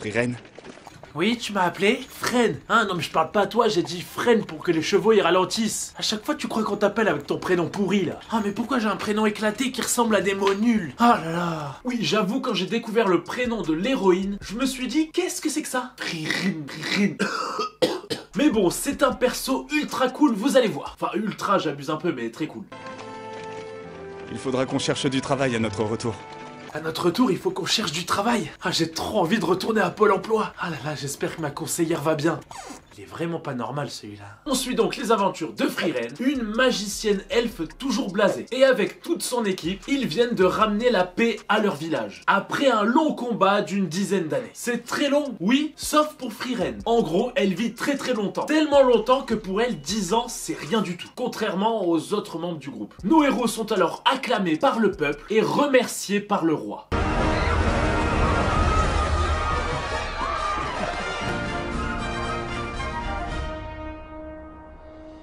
Friren? Oui, tu m'as appelé? Freine. Hein, non mais je parle pas à toi, j'ai dit freine pour que les chevaux ils ralentissent. À chaque fois tu crois qu'on t'appelle avec ton prénom pourri là. Ah mais pourquoi j'ai un prénom éclaté qui ressemble à des mots nuls? Ah là là. Oui, j'avoue, quand j'ai découvert le prénom de l'héroïne, je me suis dit, qu'est-ce que c'est que ça? Friren. Mais bon, c'est un perso ultra cool, vous allez voir. Enfin ultra, j'abuse un peu, mais très cool. Il faudra qu'on cherche du travail à notre retour. À notre retour, il faut qu'on cherche du travail. Ah, j'ai trop envie de retourner à Pôle emploi. Ah là là, j'espère que ma conseillère va bien. Il est vraiment pas normal celui-là. On suit donc les aventures de Friren, une magicienne elfe toujours blasée. Et avec toute son équipe, ils viennent de ramener la paix à leur village. Après un long combat d'une dizaine d'années. C'est très long, oui, sauf pour Friren. En gros, elle vit très très longtemps. Tellement longtemps que pour elle, 10 ans, c'est rien du tout. Contrairement aux autres membres du groupe. Nos héros sont alors acclamés par le peuple et remerciés par le roi.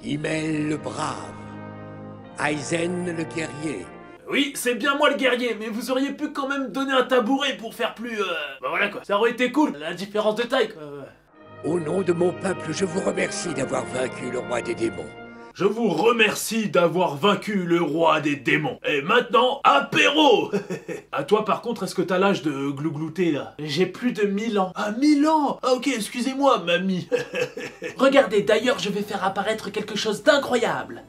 Himmel le brave, Aizen le guerrier. Oui, c'est bien moi le guerrier, mais vous auriez pu quand même donner un tabouret pour faire plus... Bah voilà quoi, ça aurait été cool, la différence de taille quoi. Au nom de mon peuple, je vous remercie d'avoir vaincu le roi des démons. Je vous remercie d'avoir vaincu le roi des démons. Et maintenant, apéro. À toi par contre, est-ce que t'as l'âge de glouglouter là? J'ai plus de 1000 ans. Ah, 1000 ans? Ah ok, excusez-moi, mamie. Regardez, d'ailleurs, je vais faire apparaître quelque chose d'incroyable.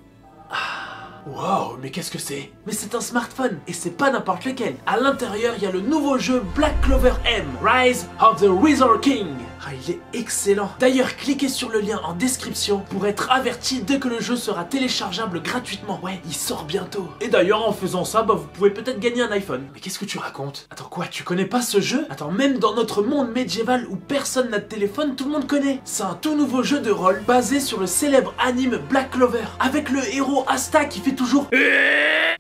Waouh, mais qu'est-ce que c'est? Mais c'est un smartphone, et c'est pas n'importe lequel. À l'intérieur, il y a le nouveau jeu Black Clover M, Rise of the Wizard King. Ah, il est excellent. D'ailleurs, cliquez sur le lien en description pour être averti dès que le jeu sera téléchargeable gratuitement. Ouais, il sort bientôt. Et d'ailleurs, en faisant ça, bah vous pouvez peut-être gagner un iPhone. Mais qu'est-ce que tu racontes? Attends, quoi, tu connais pas ce jeu? Attends, même dans notre monde médiéval où personne n'a de téléphone, tout le monde connaît. C'est un tout nouveau jeu de rôle basé sur le célèbre anime Black Clover, avec le héros Asta qui fait toujours...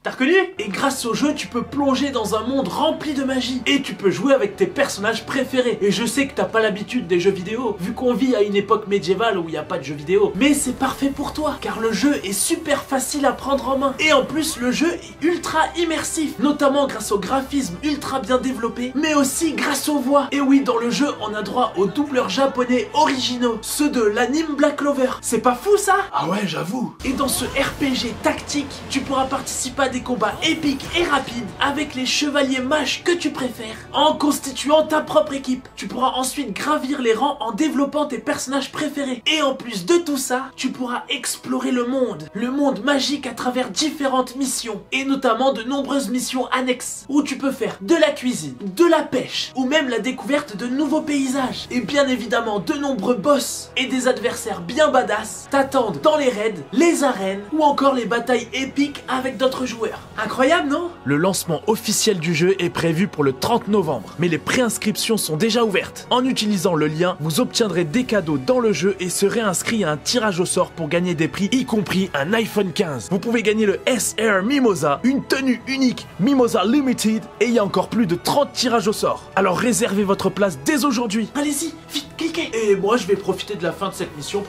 T'as reconnu? Et grâce au jeu, tu peux plonger dans un monde rempli de magie. Et tu peux jouer avec tes personnages préférés. Et je sais que t'as pas l'habitude des jeux vidéo, vu qu'on vit à une époque médiévale où il n'y a pas de jeux vidéo. Mais c'est parfait pour toi, car le jeu est super facile à prendre en main. Et en plus, le jeu est ultra immersif, notamment grâce au graphisme ultra bien développé, mais aussi grâce aux voix. Et oui, dans le jeu, on a droit aux doubleurs japonais originaux, ceux de l'anime Black Clover. C'est pas fou ça? Ah ouais, j'avoue. Et dans ce RPG tactique, tu pourras participer à des combats épiques et rapides avec les chevaliers mages que tu préfères, en constituant ta propre équipe. Tu pourras ensuite gravir les rangs en développant tes personnages préférés. Et en plus de tout ça, tu pourras explorer le monde magique à travers différentes missions, et notamment de nombreuses missions annexes, où tu peux faire de la cuisine, de la pêche, ou même la découverte de nouveaux paysages. Et bien évidemment, de nombreux boss et des adversaires bien badass t'attendent dans les raids, les arènes, ou encore les batailles épiques avec d'autres joueurs. Incroyable, non? Le lancement officiel du jeu est prévu pour le 30 novembre, mais les préinscriptions sont déjà ouvertes. En utilisant le lien, vous obtiendrez des cadeaux dans le jeu et serez inscrit à un tirage au sort pour gagner des prix, y compris un iPhone 15. Vous pouvez gagner le SR Mimosa, une tenue unique Mimosa Limited, et il y a encore plus de 30 tirages au sort. Alors réservez votre place dès aujourd'hui. Allez-y, vite, cliquez. Et moi, je vais profiter de la fin de cette mission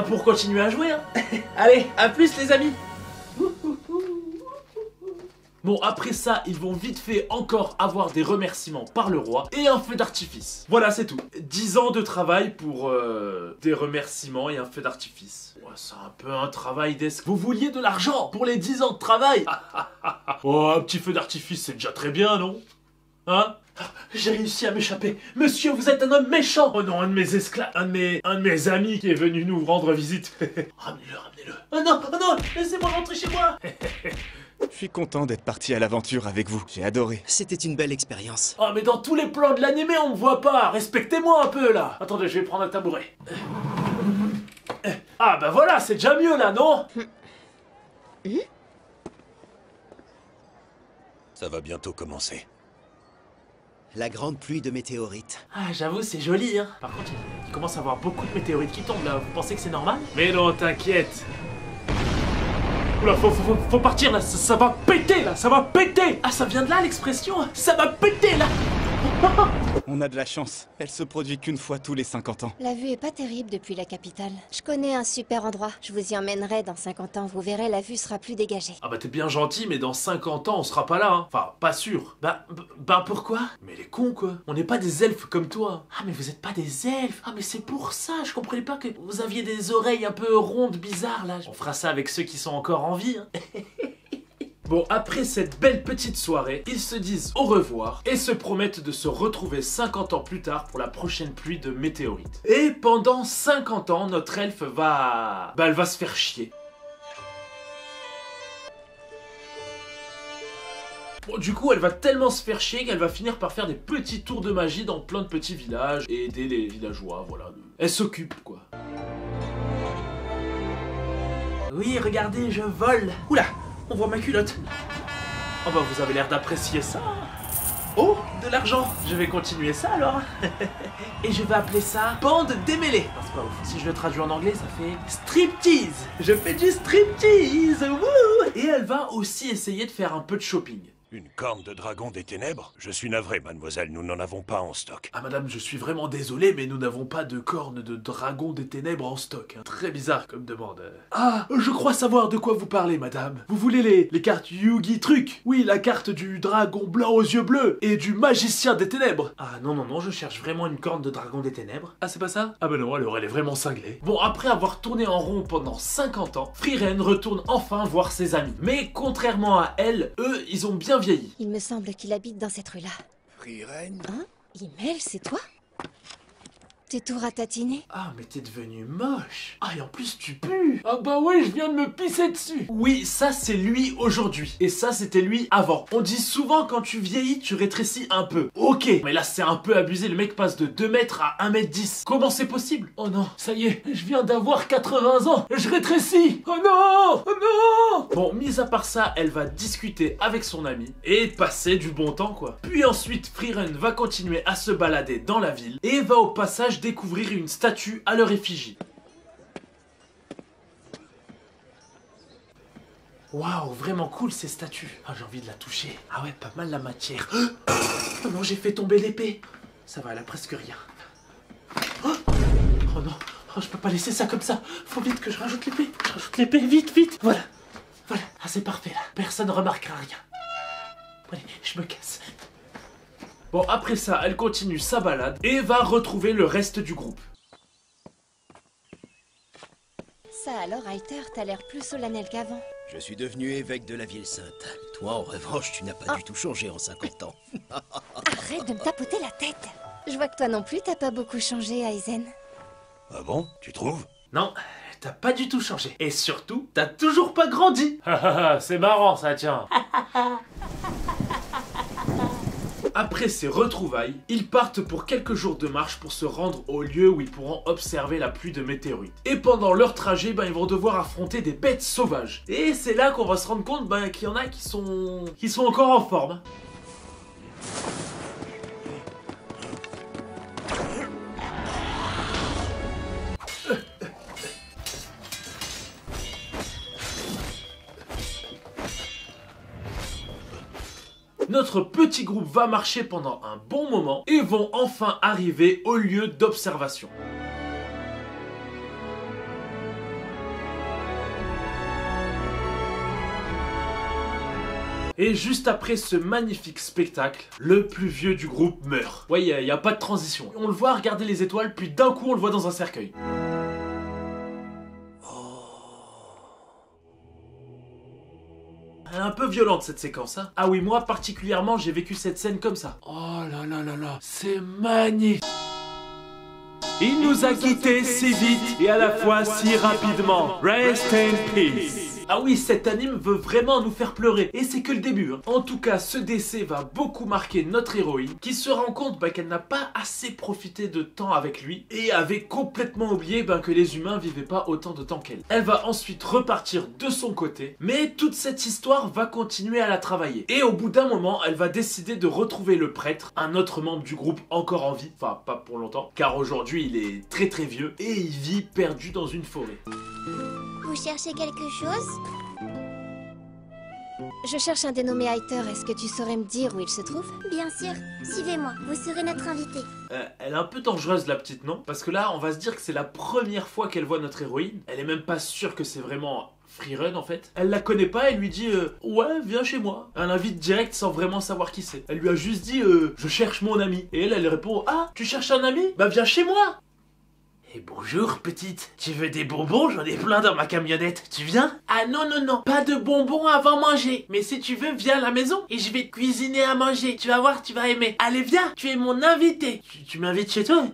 pour continuer à jouer. Hein. Allez, à plus les amis. Bon, après ça, ils vont vite fait encore avoir des remerciements par le roi et un feu d'artifice. Voilà, c'est tout. 10 ans de travail pour des remerciements et un feu d'artifice. Ouais, c'est un peu un travail d'esclave. Vous vouliez de l'argent pour les 10 ans de travail? Oh, un petit feu d'artifice, c'est déjà très bien, non? Hein? J'ai réussi à m'échapper. Monsieur, vous êtes un homme méchant. Oh non, un de mes esclaves, un de mes amis qui est venu nous rendre visite. Ramenez-le, ramenez-le. Oh non, laissez-moi rentrer chez moi. Je suis content d'être parti à l'aventure avec vous, j'ai adoré. C'était une belle expérience. Oh mais dans tous les plans de l'animé on me voit pas. Respectez-moi un peu là. Attendez, je vais prendre un tabouret. Ah bah voilà, c'est déjà mieux là, non? Ça va bientôt commencer. La grande pluie de météorites. Ah j'avoue c'est joli hein. Par contre il commence à y avoir beaucoup de météorites qui tombent là. Vous pensez que c'est normal? Mais non, t'inquiète. Oula, faut partir là, ça va péter là, ça va péter. Ah ça vient de là l'expression? Ça va péter là. On a de la chance. Elle se produit qu'une fois tous les 50 ans. La vue est pas terrible depuis la capitale. Je connais un super endroit. Je vous y emmènerai dans 50 ans. Vous verrez, la vue sera plus dégagée. Ah bah t'es bien gentil, mais dans 50 ans, on sera pas là, hein. Enfin, pas sûr. Bah pourquoi? Mais les cons, quoi. On n'est pas des elfes comme toi. Ah, mais vous êtes pas des elfes. Ah, mais c'est pour ça. Je comprenais pas que vous aviez des oreilles un peu rondes, bizarres, là. On fera ça avec ceux qui sont encore en vie, hein. Bon, après cette belle petite soirée, ils se disent au revoir et se promettent de se retrouver 50 ans plus tard pour la prochaine pluie de météorites. Et pendant 50 ans, notre elfe va... Bah, elle va se faire chier. Bon, du coup, elle va tellement se faire chier qu'elle va finir par faire des petits tours de magie dans plein de petits villages et aider les villageois, voilà. Elle s'occupe, quoi. Oui, regardez, je vole. Oula! On voit ma culotte. Oh bah vous avez l'air d'apprécier ça. Oh, de l'argent. Je vais continuer ça alors. Et je vais appeler ça bande démêlée. Non, c'est pas ouf. Si je le traduis en anglais, ça fait striptease. Je fais du striptease. Wouh. Et elle va aussi essayer de faire un peu de shopping. Une corne de dragon des ténèbres? Je suis navré, mademoiselle, nous n'en avons pas en stock. Ah madame, je suis vraiment désolé, mais nous n'avons pas de corne de dragon des ténèbres en stock. Hein. Très bizarre comme demande. Ah, je crois savoir de quoi vous parlez, madame. Vous voulez les cartes Yugi truc? Oui, la carte du dragon blanc aux yeux bleus et du magicien des ténèbres. Ah non, non, non, je cherche vraiment une corne de dragon des ténèbres. Ah, c'est pas ça? Ah bah non, alors elle est vraiment cinglée. Bon, après avoir tourné en rond pendant 50 ans, Frieren retourne enfin voir ses amis. Mais contrairement à elle, eux, ils ont bien vieilli. Il me semble qu'il habite dans cette rue-là. Frieren? Hein? Himmel, c'est toi? T'es tout ratatiné? Ah, mais t'es devenu moche. Ah, et en plus, tu pues. Ah bah ouais, je viens de me pisser dessus. Oui, ça, c'est lui aujourd'hui. Et ça, c'était lui avant. On dit souvent, quand tu vieillis, tu rétrécis un peu. Ok, mais là, c'est un peu abusé. Le mec passe de 2 mètres à 1m10. Comment c'est possible? Oh non, ça y est, je viens d'avoir 80 ans. Je rétrécis. Oh non. Oh non. Bon, mis à part ça, elle va discuter avec son ami et passer du bon temps, quoi. Puis ensuite, Frieren va continuer à se balader dans la ville et va au passage découvrir une statue à leur effigie. Waouh, vraiment cool ces statues. Ah, j'ai envie de la toucher. Ah ouais, pas mal la matière. Oh non, j'ai fait tomber l'épée. Ça va, elle a presque rien. Oh non, oh, je peux pas laisser ça comme ça. Faut vite que je rajoute l'épée. Je rajoute l'épée, vite, vite. Voilà, voilà. Ah, c'est parfait là. Personne ne remarquera rien. Allez, je me casse. Bon, après ça, elle continue sa balade et va retrouver le reste du groupe. Ça alors, Alter, t'as l'air plus solennel qu'avant. Je suis devenu évêque de la ville sainte. Toi, en revanche, tu n'as pas du tout changé en 50 ans. Arrête de me tapoter la tête. Je vois que toi non plus, t'as pas beaucoup changé, Aizen. Ah bon? Tu trouves? Non, t'as pas du tout changé. Et surtout, t'as toujours pas grandi. C'est marrant ça, tiens. Après ces retrouvailles, ils partent pour quelques jours de marche pour se rendre au lieu où ils pourront observer la pluie de météorites. Et pendant leur trajet, ils vont devoir affronter des bêtes sauvages. Et c'est là qu'on va se rendre compte qu'il y en a qui sont encore en forme. Notre petit groupe va marcher pendant un bon moment et vont enfin arriver au lieu d'observation. Et juste après ce magnifique spectacle, le plus vieux du groupe meurt. Ouais, il n'y a pas de transition. On le voit regarder les étoiles, puis d'un coup on le voit dans un cercueil. Elle est un peu violente cette séquence, hein. Ah oui, moi particulièrement, j'ai vécu cette scène comme ça. Oh là là là là, c'est magnifique. Il nous a quittés si vite et à la fois si rapidement. Rest in peace. Ah oui, cet anime veut vraiment nous faire pleurer. Et c'est que le début. Hein. En tout cas, ce décès va beaucoup marquer notre héroïne, qui se rend compte qu'elle n'a pas assez profité de temps avec lui et avait complètement oublié que les humains vivaient pas autant de temps qu'elle. Elle va ensuite repartir de son côté, mais toute cette histoire va continuer à la travailler. Et au bout d'un moment, elle va décider de retrouver le prêtre, un autre membre du groupe encore en vie, enfin pas pour longtemps, car aujourd'hui il est très très vieux et il vit perdu dans une forêt. Vous cherchez quelque chose? Je cherche un dénommé Heiter. Est-ce que tu saurais me dire où il se trouve? Bien sûr, suivez-moi, vous serez notre invité. Elle est un peu dangereuse la petite, non? Parce que là, on va se dire que c'est la première fois qu'elle voit notre héroïne. Elle est même pas sûre que c'est vraiment Freerun en fait. Elle la connaît pas, elle lui dit ouais, viens chez moi. Elle l'invite direct sans vraiment savoir qui c'est. Elle lui a juste dit je cherche mon ami. Et elle répond ah, tu cherches un ami? Bah viens chez moi. Et bonjour petite, tu veux des bonbons? J'en ai plein dans ma camionnette, tu viens? Ah non non non, pas de bonbons avant manger. Mais si tu veux, viens à la maison et je vais te cuisiner à manger. Tu vas voir, tu vas aimer. Allez viens, tu es mon invité. Tu m'invites chez toi?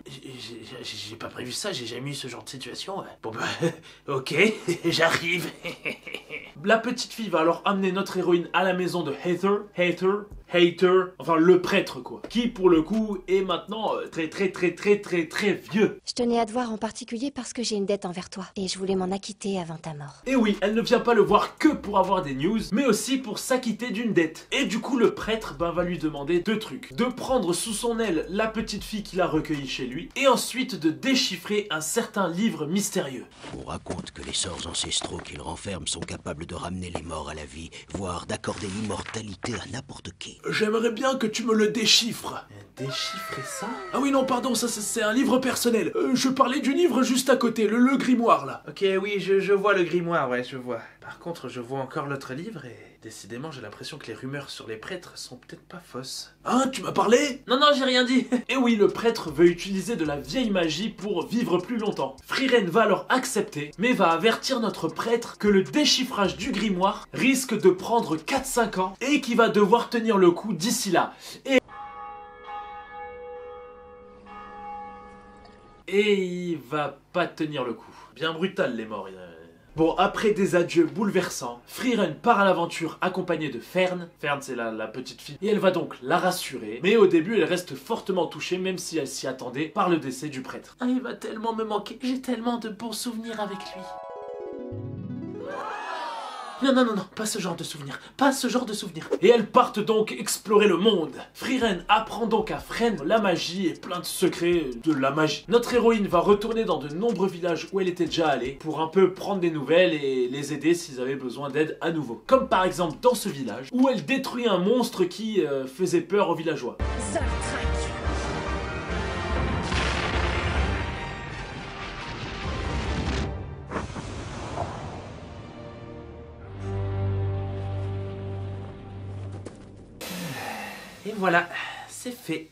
J'ai pas prévu ça, j'ai jamais eu ce genre de situation. Bon bah, ok, j'arrive. La petite fille va alors amener notre héroïne à la maison de Heiter, enfin le prêtre quoi, qui pour le coup est maintenant très vieux. Je tenais à te voir en particulier parce que j'ai une dette envers toi et je voulais m'en acquitter avant ta mort. Et oui, elle ne vient pas le voir que pour avoir des news, mais aussi pour s'acquitter d'une dette. Et du coup le prêtre va lui demander deux trucs. De prendre sous son aile la petite fille qu'il a recueillie chez lui, et ensuite de déchiffrer un certain livre mystérieux. On raconte que les sorts ancestraux qu'il renferme sont capables de ramener les morts à la vie, voire d'accorder l'immortalité à n'importe qui. J'aimerais bien que tu me le déchiffres. Déchiffrer ça? Ah oui non pardon, ça c'est un livre personnel. Je parlais du livre juste à côté, le grimoire là. Ok oui, je vois le grimoire, ouais je vois. Par contre je vois encore l'autre livre et décidément j'ai l'impression que les rumeurs sur les prêtres sont peut-être pas fausses. Hein, tu m'as parlé? Non j'ai rien dit. Et oui, le prêtre veut utiliser de la vieille magie pour vivre plus longtemps. Freerun va alors accepter, mais va avertir notre prêtre que le déchiffrage du grimoire risque de prendre 4-5 ans et qu'il va devoir tenir le coup d'ici là. Et il va pas tenir le coup. Bien brutal les morts. Bon, après des adieux bouleversants, Freerun part à l'aventure accompagnée de Fern. Fern, c'est la petite fille. Et elle va donc la rassurer. Mais au début, elle reste fortement touchée, même si elle s'y attendait, par le décès du prêtre. Ah, il va tellement me manquer. J'ai tellement de bons souvenirs avec lui. Non, pas ce genre de souvenir, pas ce genre de souvenir. Et elles partent donc explorer le monde. Freerun apprend donc à Fren la magie et plein de secrets de la magie. Notre héroïne va retourner dans de nombreux villages où elle était déjà allée pour un peu prendre des nouvelles et les aider s'ils avaient besoin d'aide à nouveau. Comme par exemple dans ce village où elle détruit un monstre qui faisait peur aux villageois. Et voilà, c'est fait.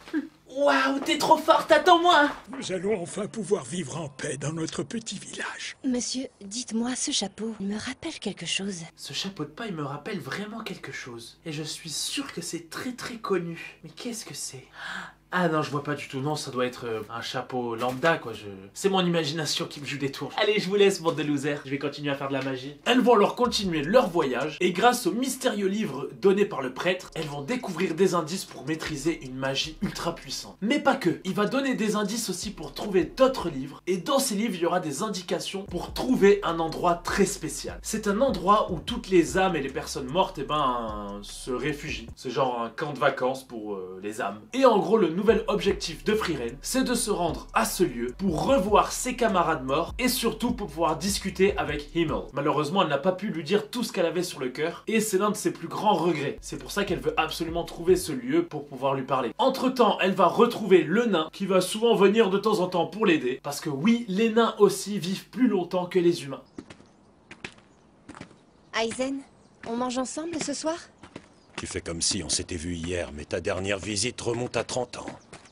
Waouh, t'es trop forte, attends-moi! Nous allons enfin pouvoir vivre en paix dans notre petit village. Monsieur, dites-moi, ce chapeau, il me rappelle quelque chose. Ce chapeau de paille me rappelle vraiment quelque chose. Et je suis sûr que c'est très connu. Mais qu'est-ce que c'est? Ah non, je vois pas du tout. Non, ça doit être un chapeau lambda, quoi. C'est mon imagination qui me joue des tours. Allez, je vous laisse, bande de losers. Je vais continuer à faire de la magie. Elles vont alors continuer leur voyage. Et grâce au mystérieux livre donné par le prêtre, elles vont découvrir des indices pour maîtriser une magie ultra puissante. Mais pas que. Il va donner des indices aussi pour trouver d'autres livres. Et dans ces livres, il y aura des indications pour trouver un endroit très spécial. C'est un endroit où toutes les âmes et les personnes mortes, se réfugient. C'est genre un camp de vacances pour les âmes. Et en gros, le nouvel objectif de Freerun, c'est de se rendre à ce lieu pour revoir ses camarades morts et surtout pour pouvoir discuter avec Himmel. Malheureusement, elle n'a pas pu lui dire tout ce qu'elle avait sur le cœur et c'est l'un de ses plus grands regrets. C'est pour ça qu'elle veut absolument trouver ce lieu pour pouvoir lui parler. Entre-temps, elle va retrouver le nain qui va souvent venir de temps en temps pour l'aider parce que oui, les nains aussi vivent plus longtemps que les humains. Aizen, on mange ensemble ce soir? Tu fais comme si on s'était vu hier, mais ta dernière visite remonte à 30 ans.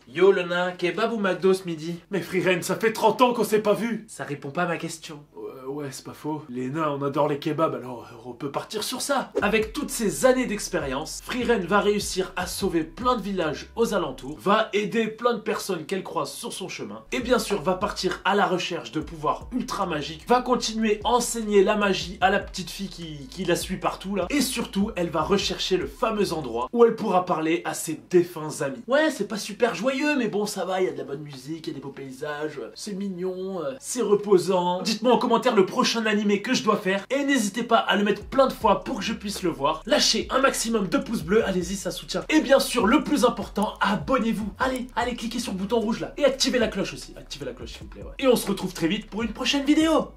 Yo le nain, kebab ou McDo ce midi? Mais Freerun, ça fait 30 ans qu'on s'est pas vu. Ça répond pas à ma question. Ouais, c'est pas faux. Les nains, on adore les kebabs, alors on peut partir sur ça. Avec toutes ces années d'expérience, Freerun va réussir à sauver plein de villages aux alentours, va aider plein de personnes qu'elle croise sur son chemin, et bien sûr va partir à la recherche de pouvoirs ultra magiques, va continuer à enseigner la magie à la petite fille qui la suit partout là, et surtout, elle va rechercher le fameux endroit où elle pourra parler à ses défunts amis. Ouais, c'est pas super joyeux, mais bon, ça va, il y a de la bonne musique, il y a des beaux paysages, c'est mignon, c'est reposant. Dites-moi en commentaire le prochain animé que je dois faire et n'hésitez pas à le mettre plein de fois pour que je puisse le voir. Lâchez un maximum de pouces bleus, allez-y, ça soutient. Et bien sûr, le plus important, abonnez-vous. Allez, cliquez sur le bouton rouge là et activez la cloche aussi. Activez la cloche s'il vous plaît, ouais. Et on se retrouve très vite pour une prochaine vidéo.